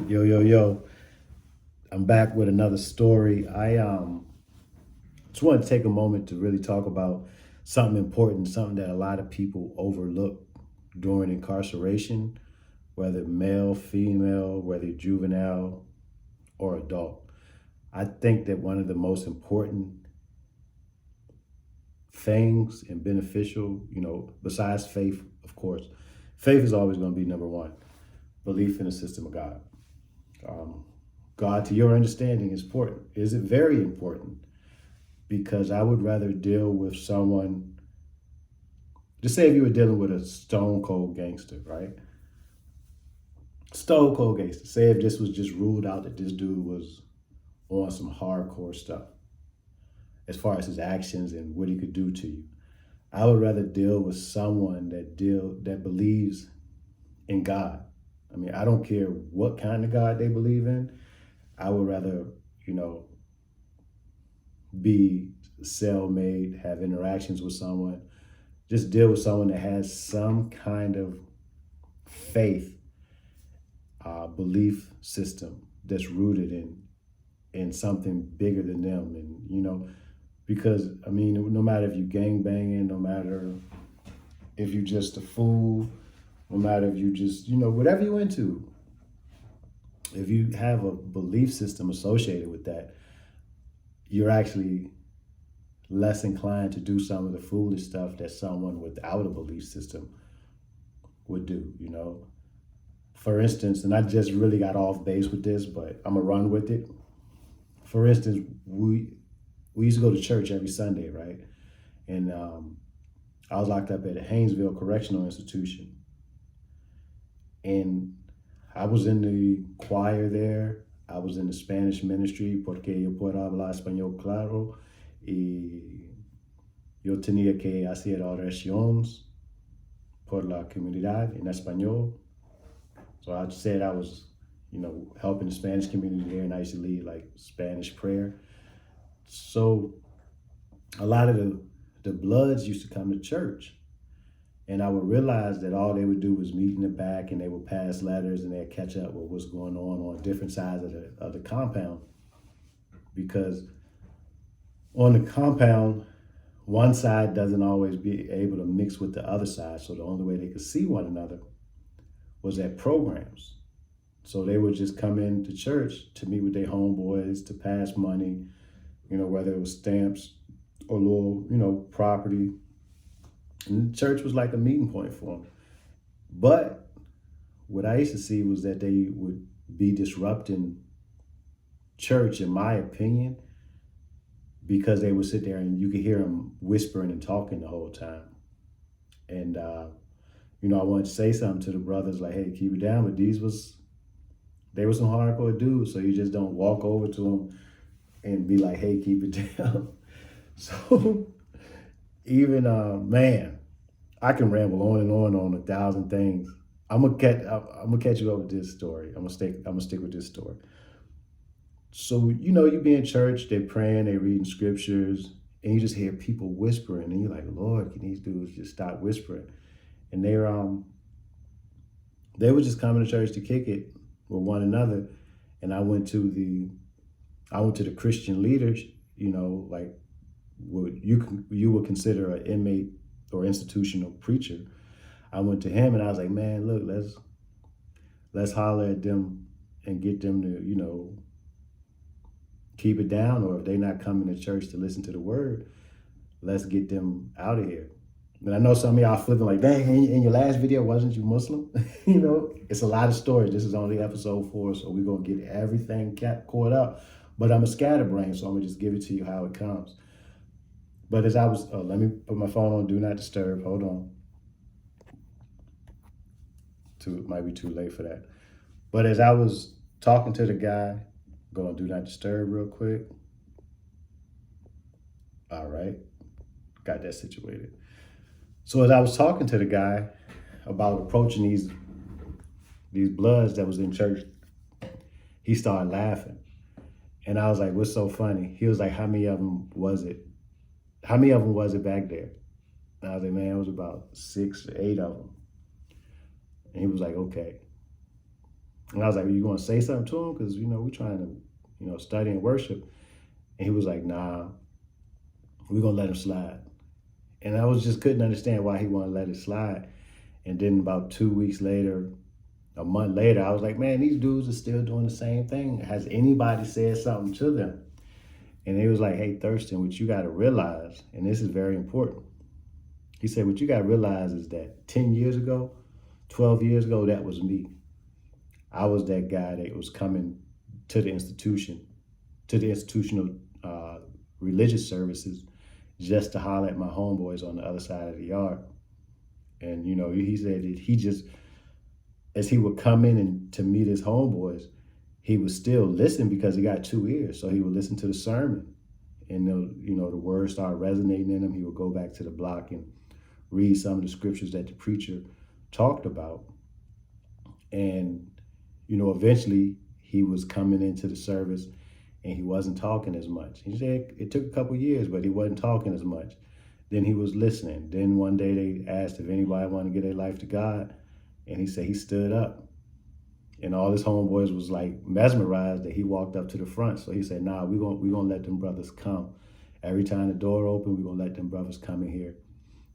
Yo, yo, yo. I'm back with another story. I just want to take a moment to really talk about something important, something that a lot of people overlook during incarceration, whether male, female, whether juvenile or adult. I think that one of the most important things and beneficial, besides faith, of course, faith is always going to be number one. Belief in the system of God. Um, God, to your understanding, is important. Is it very important? Because I would rather deal with someone, just say if you were dealing with a stone cold gangster, right? Stone cold gangster. Say if this was just ruled out that this dude was on some hardcore stuff as far as his actions and what he could do to you. I would rather deal with someone that believes in God. I mean, I don't care what kind of God they believe in. I would rather, you know, be cellmate, have interactions with someone, just deal with someone that has some kind of faith, belief system that's rooted in something bigger than them. And because I mean, no matter if you gang banging, no matter if you just a fool, no matter if you just whatever you into, if you have a belief system associated with that, you're actually less inclined to do some of the foolish stuff that someone without a belief system would do. For instance, and I just really got off base with this, but I'm gonna run with it. For instance, we used to go to church every Sunday, right? And I was locked up at a Haynesville Correctional Institution, and I was in the choir there. I was in the Spanish ministry, porque yo puedo hablar español claro, y yo tenía que hacer oraciones por la comunidad en español. So I said I was, helping the Spanish community there, and I used to lead like Spanish prayer. So a lot of the Bloods used to come to church, and I would realize that all they would do was meet in the back, and they would pass letters, and they'd catch up with what's going on different sides of the compound. Because on the compound, one side doesn't always be able to mix with the other side, so the only way they could see one another was at programs. So they would just come into church to meet with their homeboys, to pass money, whether it was stamps or little, property. And church was like a meeting point for them. But what I used to see was that they would be disrupting church, in my opinion, because they would sit there and you could hear them whispering and talking the whole time. And, I wanted to say something to the brothers like, hey, keep it down. But they were some hardcore dudes. So you just don't walk over to them and be like, hey, keep it down. So even, man, I can ramble on and on 1,000 things. I'm gonna catch you up with this story. I'm gonna stick with this story. So you be in church, they're praying, they reading scriptures, and you just hear people whispering, and you're like, Lord, can these dudes just stop whispering? And they were just coming to church to kick it with one another. And I went to the Christian leaders, like what you would consider an inmate or institutional preacher. I went to him and I was like, man, look, let's holler at them and get them to, keep it down. Or if they're not coming to church to listen to the word, let's get them out of here. And I know some of y'all flipping like, dang, in your last video, wasn't you Muslim? It's a lot of stories. This is only episode 4, so we're going to get everything caught up. But I'm a scatterbrain, so I'm going to just give it to you how it comes. But as I was, let me put my phone on Do Not Disturb. Hold on. It might be too late for that. But as I was talking to the guy, going to Do Not Disturb real quick. All right. Got that situated. So as I was talking to the guy about approaching these Bloods that was in church, he started laughing. And I was like, what's so funny? He was like, how many of them was it? How many of them was it back there? And I was like, man, it was about 6 or 8 of them. And he was like, okay. And I was like, are you going to say something to him? Because, we're trying to, study and worship. And he was like, nah, we're going to let him slide. And I was just couldn't understand why he wanted to let it slide. And then about 2 weeks later, a month later, I was like, man, these dudes are still doing the same thing. Has anybody said something to them? And he was like, hey, Thurston, what you got to realize, and this is very important. He said, what you got to realize is that 10 years ago, 12 years ago, that was me. I was that guy that was coming to the institution, to the institutional religious services, just to holler at my homeboys on the other side of the yard. And, he said that he just, as he would come in and to meet his homeboys, he would still listen because he got 2 ears. So he would listen to the sermon, and the words started resonating in him. He would go back to the block and read some of the scriptures that the preacher talked about. And, eventually he was coming into the service and he wasn't talking as much. He said it took a couple years, but he wasn't talking as much. Then he was listening. Then one day they asked if anybody wanted to give their life to God. And he said he stood up. And all his homeboys was like mesmerized that he walked up to the front. So he said, nah, we're gonna let them brothers come. Every time the door open, we're gonna let them brothers come in here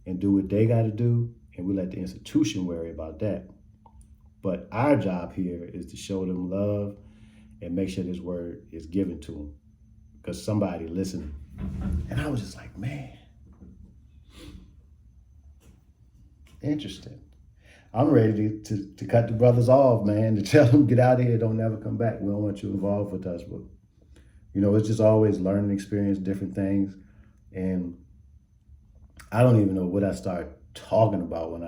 and do what they gotta do, and we let the institution worry about that. But our job here is to show them love and make sure this word is given to them, because somebody listening. And I was just like, man, interesting. I'm ready to cut the brothers off, man, to tell them, get out of here, don't never come back. We don't want you involved with us. But, it's just always learning experience, different things. And I don't even know what I started talking about when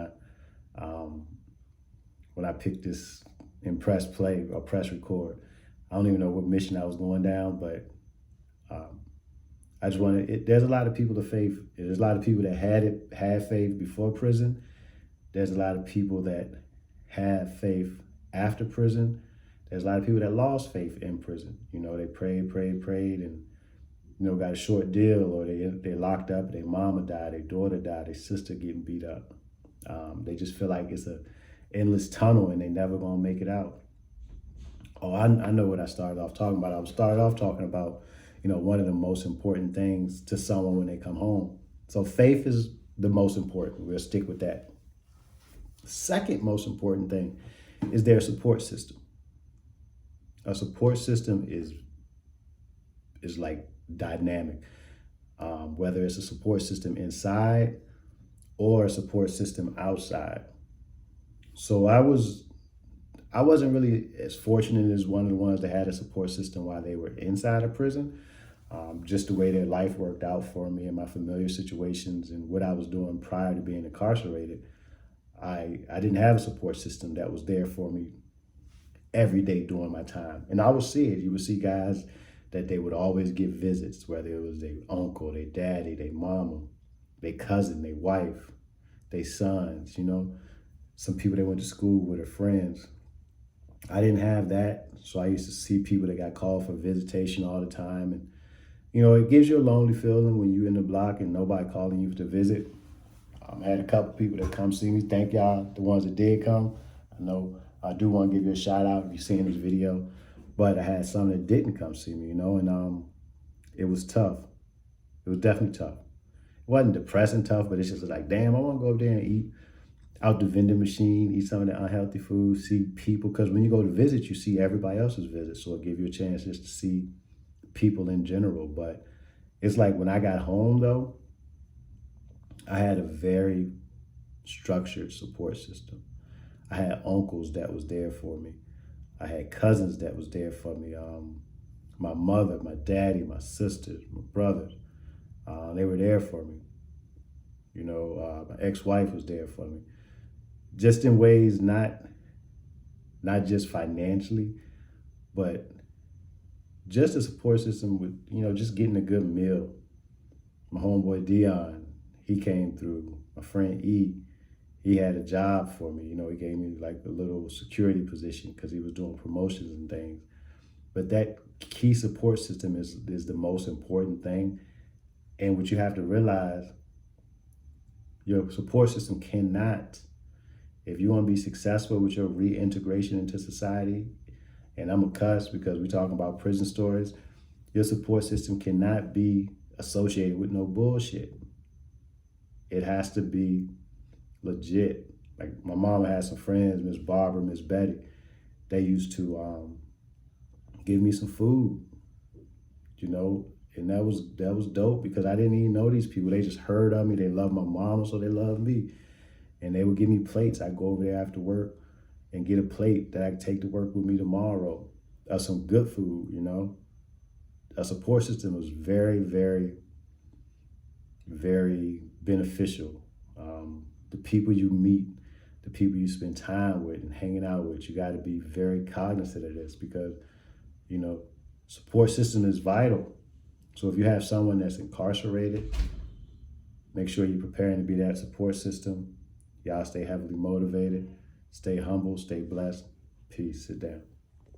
I picked this press play or press record. I don't even know what mission I was going down, but I just wanted, there's a lot of people of faith. There's a lot of people that had faith before prison. There's a lot of people that have faith after prison. There's a lot of people that lost faith in prison. They prayed, and, got a short deal, or they locked up, their mama died, their daughter died, their sister getting beat up. They just feel like it's a endless tunnel and they never gonna make it out. Oh, I know what I started off talking about. I started off talking about, one of the most important things to someone when they come home. So faith is the most important. We'll stick with that. The second most important thing is their support system. A support system is like dynamic, whether it's a support system inside or a support system outside. So I wasn't really as fortunate as one of the ones that had a support system while they were inside of prison. Just the way their life worked out for me and my familiar situations and what I was doing prior to being incarcerated, I didn't have a support system that was there for me every day during my time. And I would see it. You would see guys that they would always give visits, whether it was their uncle, their daddy, their mama, their cousin, their wife, their sons, some people that went to school with, their friends. I didn't have that. So I used to see people that got called for visitation all the time. And, it gives you a lonely feeling when you're in the block and nobody calling you to visit. I had a couple people that come see me. Thank y'all, the ones that did come. I know I do want to give you a shout out if you're seeing this video. But I had some that didn't come see me, and it was tough. It was definitely tough. It wasn't depressing tough, but it's just like, damn, I want to go up there and eat out the vending machine, eat some of the unhealthy food, see people. Because when you go to visit, you see everybody else's visit. So it gives you a chance just to see people in general. But it's like when I got home, though, I had a very structured support system. I had uncles that was there for me. I had cousins that was there for me. My mother, my daddy, my sisters, my brothers, they were there for me. My ex-wife was there for me. Just in ways, not just financially, but just a support system with, just getting a good meal. My homeboy Dion, he came through. My friend E, he had a job for me. He gave me like a little security position because he was doing promotions and things. But that key support system is the most important thing. And what you have to realize, your support system cannot If you want to be successful with your reintegration into society, and I'm a cuss because we're talking about prison stories, your support system cannot be associated with no bullshit. It has to be legit. Like my mama had some friends, Miss Barbara, Miss Betty. They used to give me some food, you know, and that was dope because I didn't even know these people. They just heard of me. They love my mama, so they love me. And they would give me plates. I'd go over there after work and get a plate that I could take to work with me tomorrow of some good food, you know. A support system was very, very, very beneficial. The people you meet, the people you spend time with and hanging out with, you got to be very cognizant of this because, you know, support system is vital. So if you have someone that's incarcerated, make sure you're preparing to be that support system. Y'all stay heavily motivated, stay humble, stay blessed. Peace. Sit down.